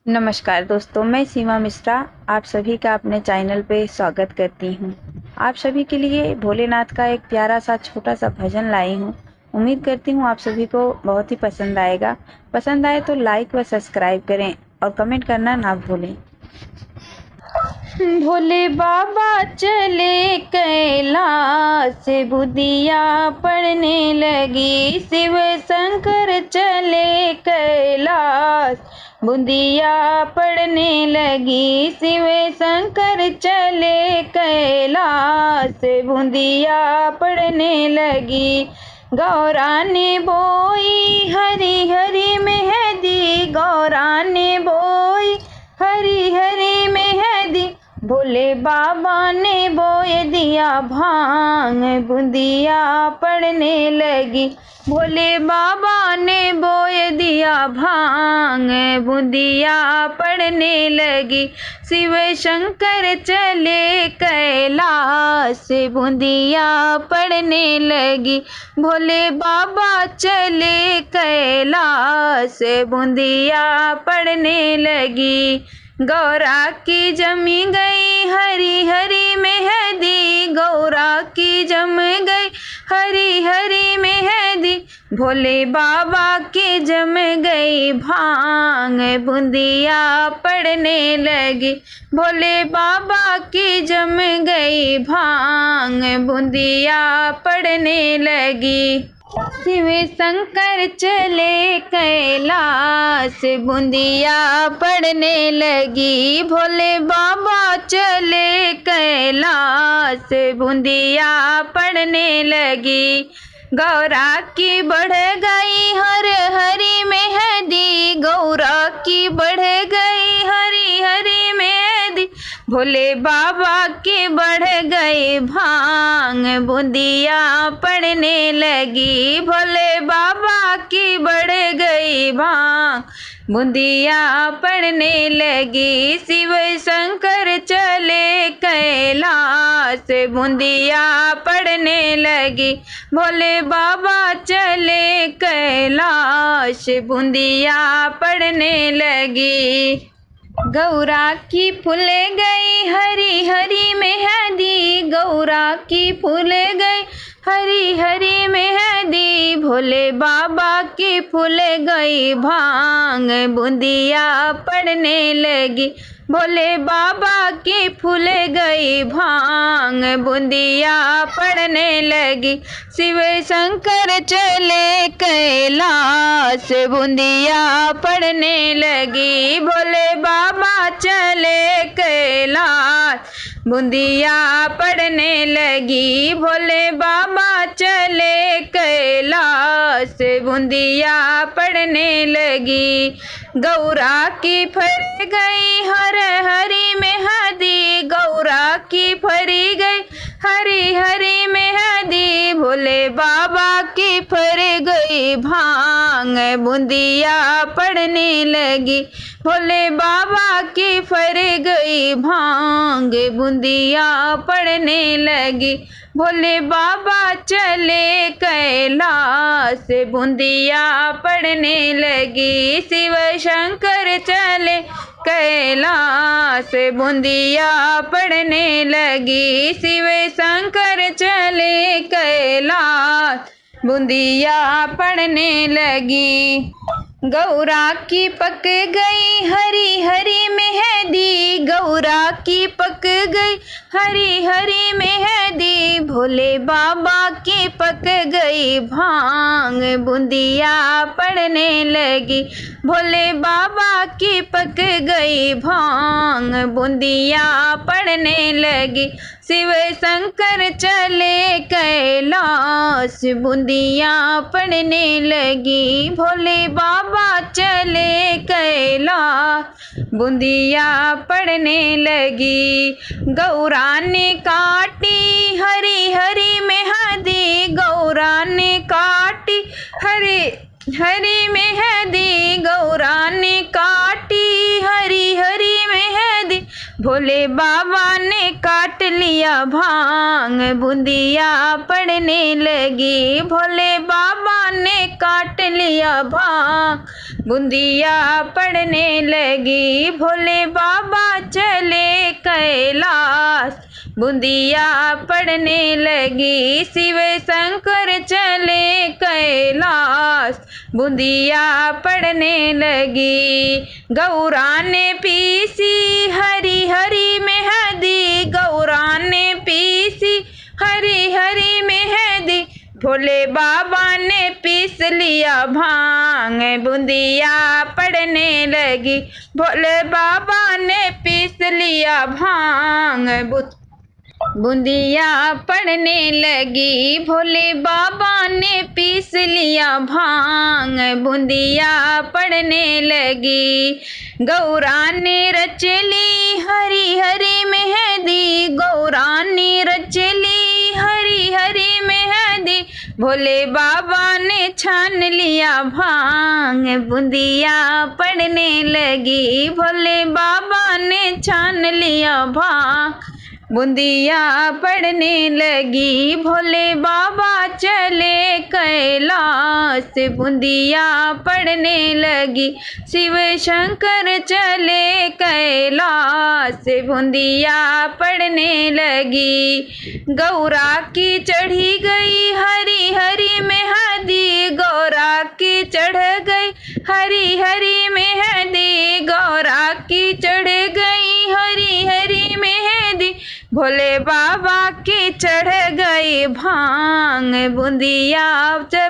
नमस्कार दोस्तों, मैं सीमा मिश्रा आप सभी का अपने चैनल पे स्वागत करती हूँ। आप सभी के लिए भोलेनाथ का एक प्यारा सा छोटा सा भजन लाई हूँ। उम्मीद करती हूँ आप सभी को बहुत ही पसंद आएगा। पसंद आए तो लाइक व सब्सक्राइब करें और कमेंट करना ना भूलें। भोले बाबा चले कैलाश, बुदिया पड़ने लगी। शिव शंकर चले कैलाश, बुदिया पड़ने लगी। शिव शंकर चले कैलाश, बुदिया पड़ने लगी। गौरा ने बोई हरी हरी मेहंदी, गौरा ने बोई हरी हरी मेहंदी। भोले बाबा ने बोए दिया भांग, बुदिया पड़ने लगी। भोले बाबा ने बोए दिया भांग, बुदिया पड़ने लगी। शिव शंकर चले कैलाश, बुदिया पड़ने लगी। भोले बाबा चले कैलाश, बुदिया पड़ने लगी। गौरा की जमी गई हरी हरी मेहंदी, गौरा की जम गई हरी हरी मेहंदी। भोले बाबा की जम गई भांग, बुदिया पड़ने लगी। भोले बाबा की जम गई भांग, बुदिया पड़ने लगी। शिव शंकर चले कैलाश, बुदिया पड़ने लगी। भोले बाबा चले कैलाश, बुदिया पड़ने लगी। गौरा की बढ़ गई हर हरी मेहंदी, गौरा की बढ़ गई हरी हरी मेहंदी। भोले बाबा की बढ़ गई भांग, बुदिया पड़ने लगी। भोले बाबा की बढ़ गई भांग, बुदिया पड़ने लगी। शिव शंकर चले कैलाश, बुदिया पड़ने लगी। भोले बाबा चले कैलाश, बुदिया पड़ने लगी। गौरा की फूल गई हरी हरी मेहंदी, गौरा की फूल गई हरी हरी मेहंदी। भोले बाबा की फूल गई भांग, बुदिया पड़ने लगी। भोले बाबा की फूल गई भांग, बुदिया पड़ने लगी। शिव शंकर चले कैलाश, बुदिया पड़ने लगी। भोले बाबा चले कैलाश, बुदिया पड़ने लगी। भोले बाबा चले कैलाश, बुदिया पड़ने लगी। गौरा की फर गई हर हरी मेहंदी, गौरा की फरी गई हरी हरी मेहंदी। भोले बाबा की फर गई भांग, बुदिया पड़ने लगी। भोले बाबा की फर गई भांग, बुदिया पड़ने लगी। भोले बाबा चले कैलाश, बुदिया पड़ने लगी। शिव शंकर चले कैलाश, बुदिया पड़ने लगी। शिव शंकर चले कैलाश, बुदिया पड़ने लगी। गौरा की पक गई हरी हरी मेहंदी, गौरा की पक गई हरी हरी मेहंदी। भोले बाबा की पक गई भांग, बुदिया पड़ने लगी। भोले बाबा की पक गई भांग, बुदिया पड़ने लगी। शिव शंकर चले कैलाश, बुदिया पड़ने लगी। भोले बाबा चले कैलाश, बुदिया पड़ने लगी। गौरा ने काटी हरी हरी मेहंदी, गौरा ने काटी हरी हरी मेहंदी, गौरा ने काटी हरी हरी मेहंदी। भोले बाबा ने काट लिया भांग, बूंदिया पड़ने लगी। भोले बाबा ने काट लिया भांग, बूंदिया पड़ने लगी। भोले बाबा चले कैलाश, बूंदिया पड़ने लगी। शिव शंकर चले कैलाश, बूंदिया पड़ने लगी। गौरा ने पीसी हरी हरी मेहंदी, गौरा ने पीसी हरी हरी मेहंदी। भोले बाबा ने पीस लिया भांग, बूंदिया पड़ने लगी। भोले बाबा ने पीस लिया भांग, बूंदिया पड़ने लगी। भोले बाबा ने पीस लिया भांग, बूंदिया पड़ने लगी। गौरा ने रच ली हरी हरी मेहंदी, गौरा ने रच ली हरी हरी मेहंदी। भोले बाबा ने छान लिया भांग, बूंदिया पड़ने लगी। भोले बाबा ने छान लिया भांग, बूंदिया पड़ने लगी। भोले बाबा चले कैलाश, बूंदिया पड़ने लगी। शिव शंकर चले कैलाश, बूंदिया पड़ने लगी। गौरा की चढ़ी गई हरी हरी मेहंदी, गौरा की चढ़ गई हरी हरी मेहंदी। गौरा की चढ़ गई हरी हरी मेहंदी। भोले बाबा की चढ़ गई भांग, बूंदिया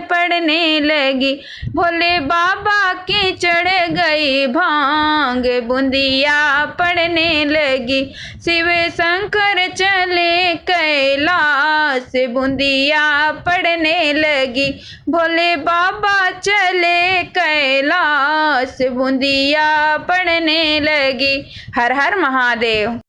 पड़ने लगी। भोले बाबा की चढ़ गई भांग, बूंदिया पड़ने लगी। शिव शंकर चले कैलाश, बूंदिया पड़ने लगी। भोले बाबा चले कैलाश, बूंदिया पड़ने लगी। हर हर महादेव।